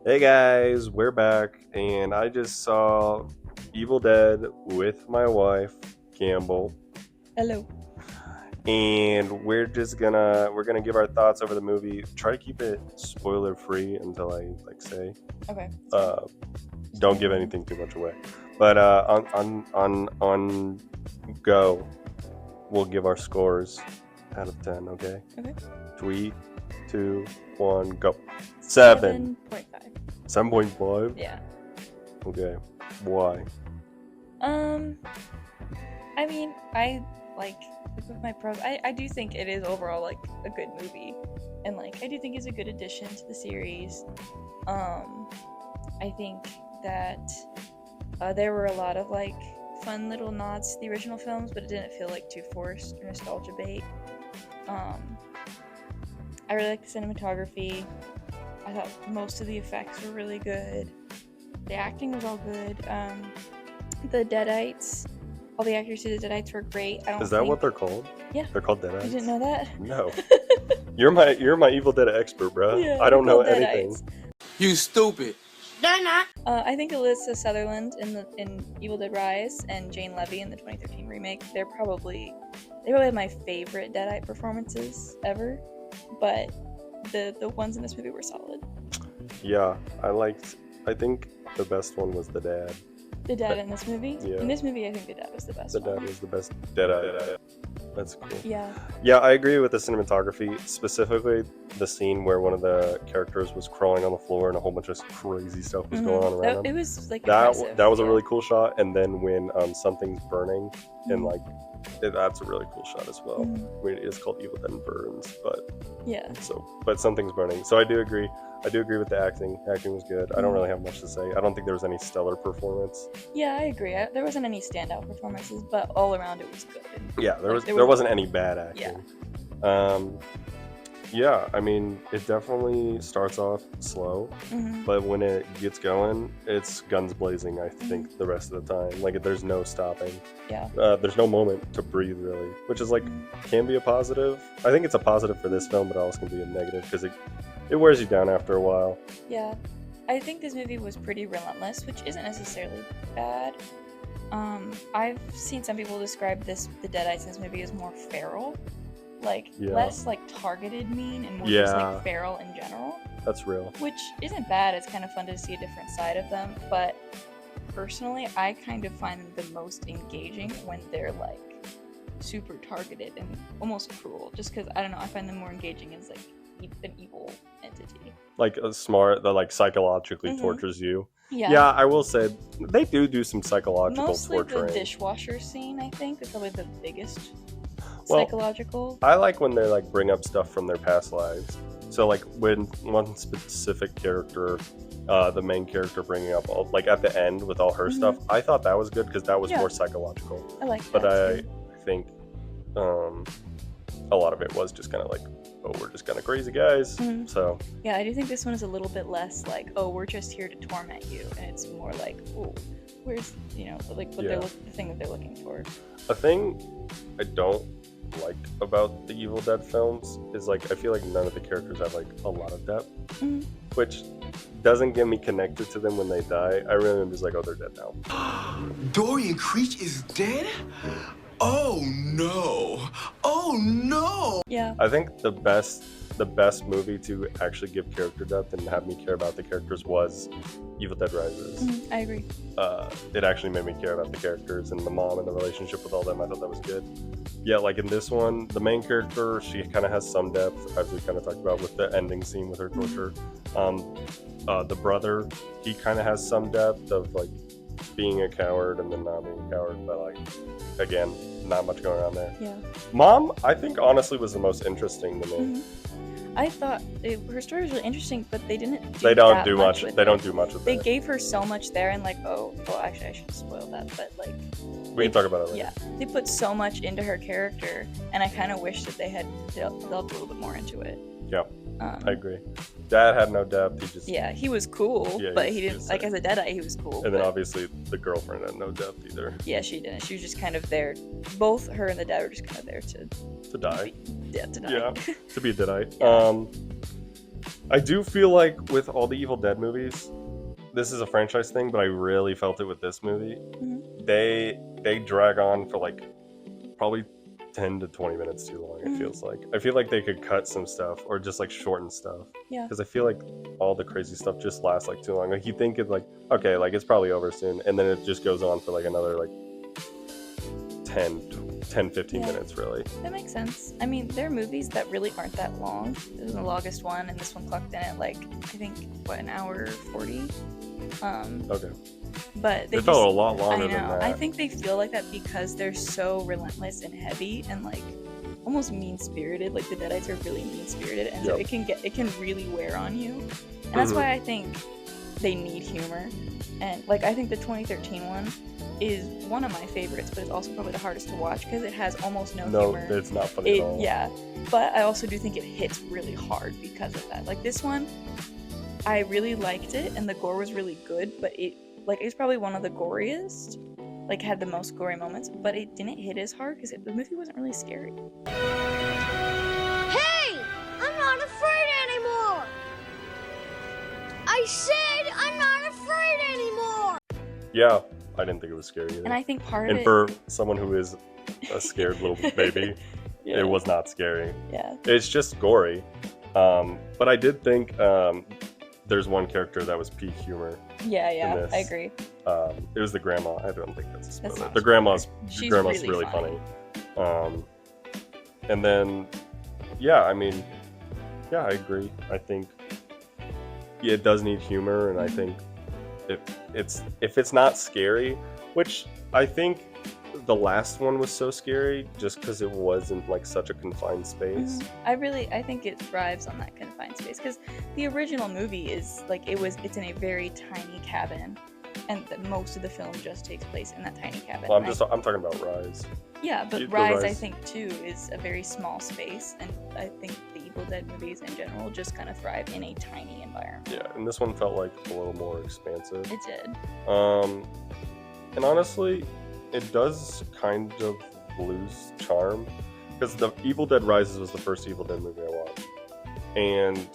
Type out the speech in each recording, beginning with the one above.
Hey guys, we're back, and I just saw Evil Dead with my wife, Campbell, Hello. and we're gonna give our thoughts over the movie. Try to keep it spoiler free until I say. Okay. Uh, don't give anything too much away. But on go, we'll give our scores out of 10. Okay. Okay. 3, 2, 1, go. 7. 7.5. 7.5. Yeah. Okay. Why? Um. I mean, I like with my pros. I do think it is overall like a good movie, and like I do think it's a good addition to the series. I think that there were a lot of like fun little nods to the original films, but it didn't feel like too forced or nostalgia bait. Um, I really like the cinematography. I thought most of the effects were really good. The acting was all good. The Deadites, all the actors who did the Deadites were great. I don't Is that think... what they're called? Yeah. They're called Deadites. You didn't know that? No. You're my Evil Dead expert, bro. Yeah, I don't know they're called anything. Deadites. You stupid. They're not. I think Alyssa Sutherland in Evil Dead Rise and Jane Levy in the 2013 remake, they're probably my favorite Deadite performances ever. But the ones in this movie were solid. Yeah, I think the best one was the dad. The dad in this movie? Yeah. In this movie, I think the dad was the best The one. dad was the best Deadite. That's cool. Yeah. Yeah, I agree with the cinematography, specifically the scene where one of the characters was crawling on the floor and a whole bunch of crazy stuff was going on around It him. was like That impressive. was a Yeah. really cool shot. And then when something's burning and Mhm. like that's a really cool shot as well. Mhm. I mean, it is called Evil Dead Burns, but Yeah. but something's burning. So I do agree. I do agree with the acting. Acting was good. I don't really have much to say. I don't think there was any stellar performance. Yeah, I agree. There wasn't any standout performances, but all around it was good. And, Yeah, there like, wasn't any bad acting. Yeah, I mean, it definitely starts off slow, Mhm. but when it gets going, it's guns blazing, I think, the rest of the time. Like, there's no stopping. Yeah. There's no moment to breathe, really, which is like, can be a positive. I think it's a positive for this film, but it also can be a negative because it wears you down after a while. Yeah. I think this movie was pretty relentless, which isn't necessarily bad. I've seen some people describe the Deadites in this movie as more feral. Like, Yeah. less like targeted mean and more just Yeah. like feral in general. That's real. Which isn't bad. It's kind of fun to see a different side of them, but personally, I kind of find them the most engaging when they're like super targeted and almost cruel. Just because I don't know, I find them more engaging as like an evil entity. Like a smart that like psychologically Mhm. tortures you. Yeah. Yeah, I will say they do some psychological Mostly torturing. the dishwasher scene, I think, is probably the biggest Well, psychological. I like when they like bring up stuff from their past lives. So like when one specific character, the main character bringing up all, like at the end with all her stuff, I thought that was good because that was Yeah. more psychological. I like But that too. I think a lot of it was just kind of like, oh, we're just kind of crazy guys. Mhm. So Yeah, I do think this one is a little bit less like, oh, we're just here to torment you, and it's more like, oh, where's like what Yeah. the thing that they're looking for. a thing I don't like about the Evil Dead films is like I feel like none of the characters have like a lot of depth, Mhm. which doesn't get me connected to them when they die. I really am just like, oh, they're dead now. Dorian Creech is dead? Oh no. Oh no. Yeah. I think the best movie to actually give character depth and have me care about the characters was Evil Dead Rises. Mhm, I agree. It actually made me care about the characters and the mom and the relationship with all them. I thought that was good. Yeah, like in this one, the main character, she kind of has some depth, as we kind of talked about with the ending scene with her torture. The brother, he kind of has some depth of like being a coward and then not being a coward, but like again, not much going on there. Yeah. Mom, I think honestly was the most interesting to me. Mhm. I thought her story was really interesting, but they didn't. They don't that do much. with They it. don't do much with They that. gave her so much there, and like, oh, well, actually, I shouldn't spoil that, but like, We can talk about it later. yeah, they put so much into her character, and I kind of wish that they had delved a little bit more into it. Yeah, I agree. Dad had no depth. He just Yeah, he was cool, Yeah, but he he didn't was like sick. as a Deadite. He was cool. and then but, obviously the girlfriend had no depth either yeah, she didn't. She was just kind of there. Both her and the dad were just kind of there to to die. die. Yeah, to be a deadite. Yeah. I do feel like with all the Evil Dead movies, this is a franchise thing, but I really felt it with this movie. Mhm. They drag on for like probably 10 to 20 minutes too long, it feels like. I feel like they could cut some stuff or just like shorten stuff. Yeah. Because I feel like all the crazy stuff just lasts like too long. Like you think it's like, okay, like it's probably over soon, and then it just goes on for like another like 15 Yeah. minutes really. That makes sense. I mean, there are movies that really aren't that long. This was the longest one, and this one clocked in at like, I think, what, an hour 40? Okay. But they It felt a lot longer I know. than that. I think they feel like that because they're so relentless and heavy and like almost mean-spirited. Like the Deadites are really mean-spirited, and so Yep. it can really wear on you. And that's why I think they need humor. And like I think the 2013 one is one of my favorites, but it's also probably the hardest to watch because it has almost no humor. No, it's not funny at all. Yeah, but I also do think it hits really hard because of that. Like this one, I really liked it, and the gore was really good, but it's probably one of the goriest, like had the most gory moments, but it didn't hit as hard because the movie wasn't really scary. Hey! I'm not afraid anymore! I said I'm not afraid anymore! Yeah, I didn't think it was scary either. And I think part of And it, for someone who is a scared little baby, yeah, it was not scary. yeah, It's just gory. But I did think there's one character that was peak humor. yeah, in this. I agree. It was the grandma. I don't think that's a spoiler. not a The grandma's She's grandma's really really funny. And then, yeah, I mean, yeah, I agree. I think it does need humor, and I think if it's not scary, which I think the last one was so scary just because it wasn't like such a confined space. I think it thrives on that confined space because the original movie is like it's in a very tiny cabin, and most of the film just takes place in that tiny cabin. Well, And I'm talking about Rise. yeah, but the Rise, I Rise. think too, is a very small space, and I think the Evil Dead movies in general just kind of thrive in a tiny environment. Yeah, and this one felt like a little more expansive. It did. And honestly, it does kind of lose charm because the Evil Dead Rises was the first Evil Dead movie I watched, and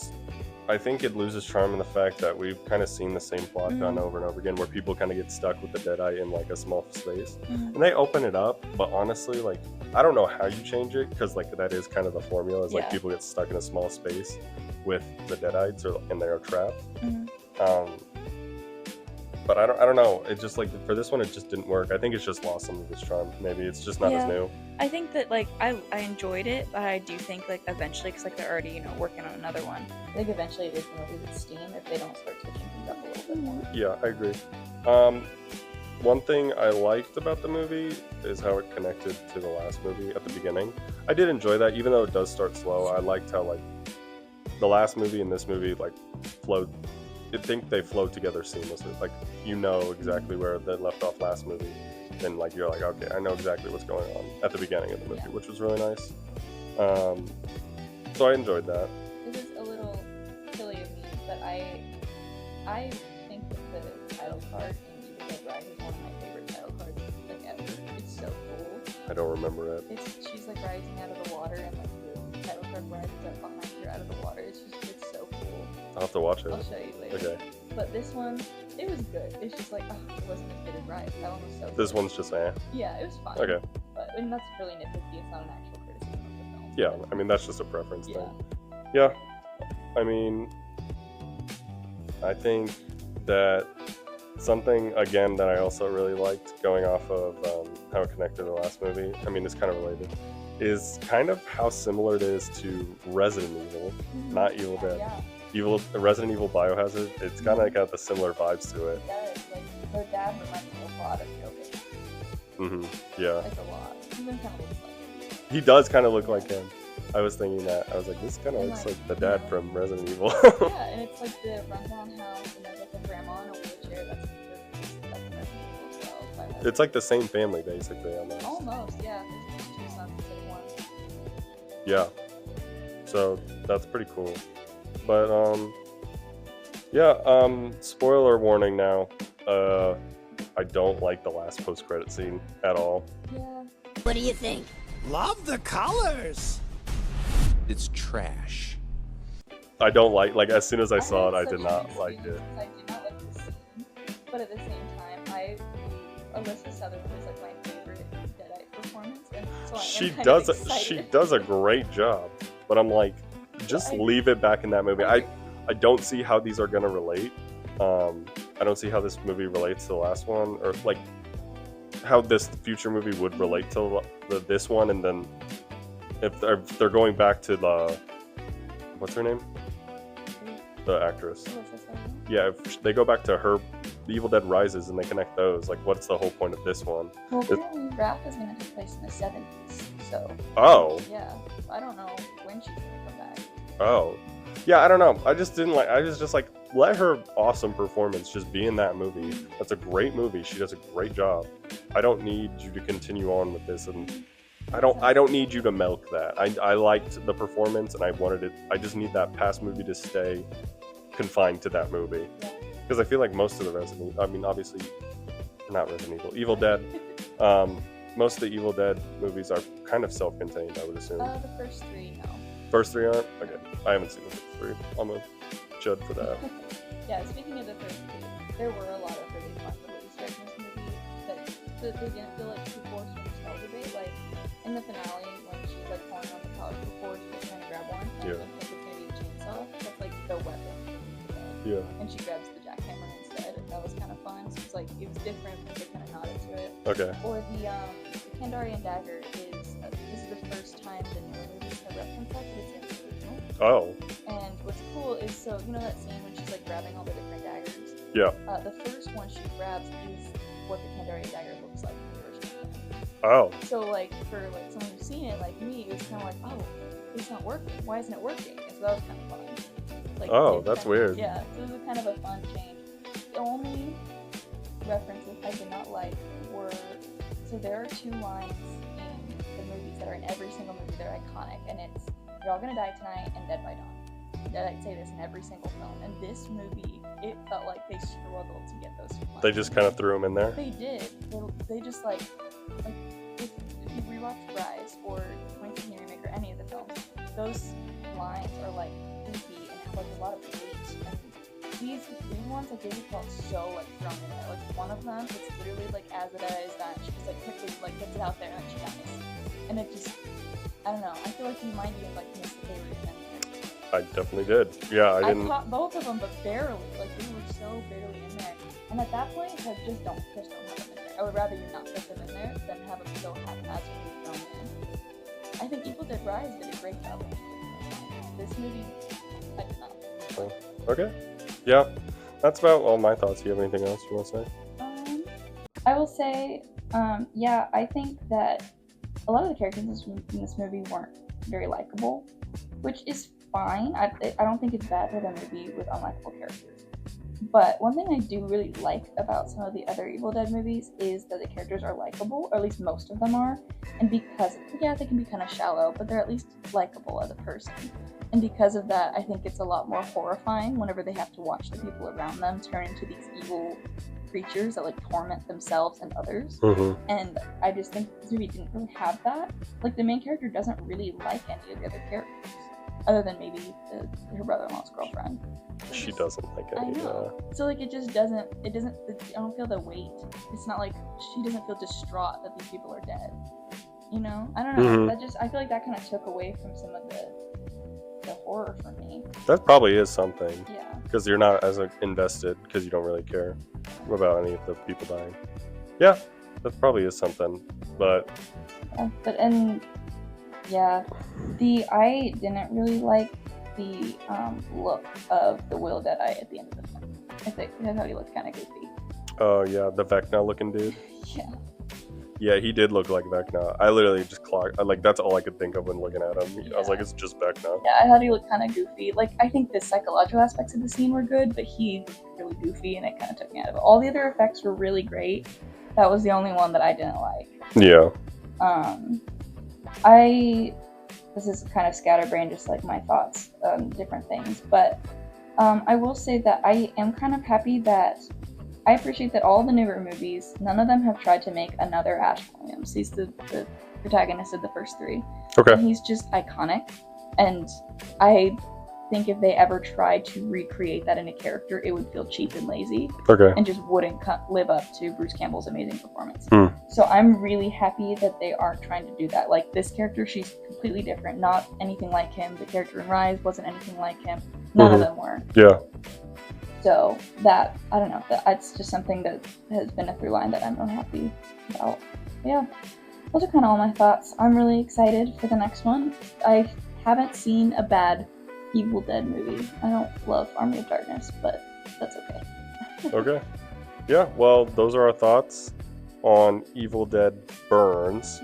I think it loses charm in the fact that we've kind of seen the same plot done over and over again, where people kind of get stuck with the Deadite in like a small space, and they open it up. But honestly, like I don't know how you change it because like that is kind of the formula. Is like Yeah. people get stuck in a small space with the Deadites and they're trapped. But I don't know. It just like for this one, it just didn't work. I think it's just lost some of its charm. Maybe it's just not as new. I think that like I enjoyed it, but I do think like eventually, because like they're already working on another one. I think eventually it is going to lose its steam if they don't start switching things up a little bit more. Yeah, I agree. One thing I liked about the movie is how it connected to the last movie at the beginning. I did enjoy that, even though it does start slow. I liked how like the last movie and this movie like flowed. I think they flowed together seamlessly. Like you know exactly where they left off last movie, and like you're like, okay, I know exactly what's going on at the beginning of the movie, which was really nice. So I enjoyed that. This is a little silly of me, but I think that the title card in Evil Dead Rise is one of my favorite title cards like ever. It's so cool. I don't remember it. She's like rising out of the water, and like the title card rises up behind her out of the water. It's so cool. I'll have to watch it. I'll show you later. Okay. But this one, it was good. It's just like, it wasn't as good as Rise. That one was so This good. one's just Yeah, it was fine. Okay. But I mean, that's really nitpicky. It's not an actual criticism of the film. Yeah, but- I mean that's just a preference Yeah. thing. Yeah, I mean, I think that something again that I also really liked, going off of how it connected to the last movie. I mean, it's kind of related. Is kind of how similar it is to Resident Evil, not Evil Dead. Yeah, Resident Evil Biohazard. It's kind of got the similar vibes to it. it does. Like, their dad reminds me a lot of Joker. Yeah, Like, a lot. Even kind of looks like him. he does kind of look like him. I was thinking that. I was like, this kind of And, looks like, like the dad yeah. from Resident Evil. Yeah, and it's like the rundown house, and there's like a grandma in a wheelchair. That's Resident Evil as well. Biohazard. It's like the same family basically almost. Almost, yeah. There's just two sons instead of one. Yeah. So that's pretty cool. But yeah, spoiler warning now. I don't like the last post-credit scene at all. Yeah. What do you think? Love the colors. It's trash. I don't like as soon as I saw it, I had did such not mixed like it. feelings. I do not like the scene, but at the same time, Alyssa Sutherland is like my favorite Deadite performance, and so I am She kind does of she excited. does a great job, but I'm like, just leave it back in that movie. I don't see how these are gonna relate. I don't see how this movie relates to the last one, or like how this future movie would relate to this one, and then if they're going back to the what's her name, the actress. Alyssa Sutherland. Yeah, if they go back to her, The Evil Dead Rises, and they connect those, like, what's the whole point of this one? Well, apparently Wrath is going to take place in the 70s, so Oh, yeah, I don't know when she's going to come back. oh, yeah, I don't know. I just didn't like. I was just like, let her awesome performance just be in that movie. That's a great movie. She does a great job. I don't need you to continue on with this, and I don't need you to milk that. I liked the performance, and I wanted it. I just need that past movie to stay confined to that movie, because I feel like most of the Resident Evil, I mean, obviously not Resident Evil, Evil Dead, most of the Evil Dead movies are kind of self-contained, I would assume. The first three, no. First three aren't? Okay, I haven't seen the first three. I'm a chud for that. Yeah, speaking of the first three, there were a lot of really fun little Easter eggs in this movie that they didn't feel like too forced or nostalgia bait. Like in the finale, when she's like pulling on the couch before she's trying to grab one, and Yeah. I think it's gonna be a chainsaw. That's like the weapon. Yeah. And she grabs the jackhammer instead. That was kind of fun. So it's like it was different, but they kind of nodded to it. Okay. Or the Kandarian dagger is this is the first time the newer movies have referenced that, but it's in the original. Oh. And what's cool is, so you know that scene when she's like grabbing all the different daggers? Yeah. The first one she grabs is what the Kandarian dagger looks like in the original film. Oh. So like for like someone who's seen it, like me, it was kind of like, oh, it's not working. Why isn't it working? And so that was kind of fun. Like, Oh, it's that's kind of, weird. Yeah, so it was kind of a fun change. The only references I did not like were, so there are two lines in the movies that are in every single movie that are iconic, and it's "You're all gonna die tonight" and "Dead by dawn." I'd say this in every single film, and this movie, it felt like they struggled to get those two lines. They just kind of threw them in there. They did. They just like if you rewatch Rise or 2016 remake or any of the films, those lines are like goofy and have like a lot of weight. And these ones, like, they just felt so like thrown in there. Like one of them, it's literally like as it is that she just like quickly like gets it out there and then she dies. And it just, I don't know. I feel like you might even like miss that they were even in there. I definitely did. Yeah, I didn't. caught both of them, but barely. Like they were so barely in there. And at that point, like just don't have them in there. I would rather you not put them in there than have them so haphazardly thrown in. I think Evil Dead Rise did a great job. This movie, I did not. Okay. Yeah, that's about all my thoughts. Do you have anything else you want to say? I will say, yeah, I think that a lot of the characters in this movie weren't very likable, which is fine. I don't think it's bad for the movie with unlikable characters. But one thing I do really like about some of the other Evil Dead movies is that the characters are likable, or at least most of them are. And because, yeah, they can be kind of shallow, but they're at least likable as a person. And because of that, I think it's a lot more horrifying whenever they have to watch the people around them turn into these evil creatures that like torment themselves and others. Mm-hmm. And I just think this movie didn't really have that. Like the main character doesn't really like any of the other characters, other than maybe her brother-in-law's girlfriend. She doesn't like I any of know. that. So like it doesn't. I don't feel the weight. It's not like she doesn't feel distraught that these people are dead. You know? I don't know. Mhm. I feel like that kind of took away from some of the horror for me. That probably is something. Yeah. Because you're not as invested because you don't really care about any of the people dying. Yeah, that probably is something. But I didn't really like the look of the Will Deadite at the end of the film. I thought he looked kind of goofy. oh yeah, the Vecna looking dude. Yeah. Yeah, he did look like Vecna. I literally just clocked. Like that's all I could think of when looking at him. I was like, it's just Vecna. Yeah, I thought he looked kind of goofy. Like, I think the psychological aspects of the scene were good, but he looked really goofy, and it kind of took me out of it. All the other effects were really great. That was the only one that I didn't like. Yeah. This is kind of scatterbrained, just like my thoughts on different things, but I will say that I am kind of happy that I appreciate that all the newer movies, none of them have tried to make another Ash Williams. He's the protagonist of the first three. Okay. And he's just iconic. And I think if they ever tried to recreate that in a character, it would feel cheap and lazy Okay. and just wouldn't live up to Bruce Campbell's amazing performance. Hmm. So I'm really happy that they aren't trying to do that. Like, this character, she's completely different, not anything like him. The character in Rise wasn't anything like him. None of them were. Yeah. So that, I don't know, that's just something that has been a through line that I'm unhappy about. Yeah, those are kind of all my thoughts. I'm really excited for the next one. I haven't seen a bad Evil Dead movie. I don't love Army of Darkness, but that's okay. Okay. Yeah, well, those are our thoughts on Evil Dead Burns.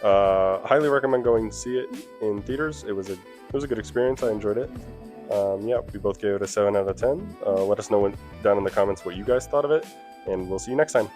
Highly recommend going to see it in theaters. It was a good experience. I enjoyed it. Yeah, we both gave it a 7 out of 10. Let us know down in the comments what you guys thought of it, and we'll see you next time.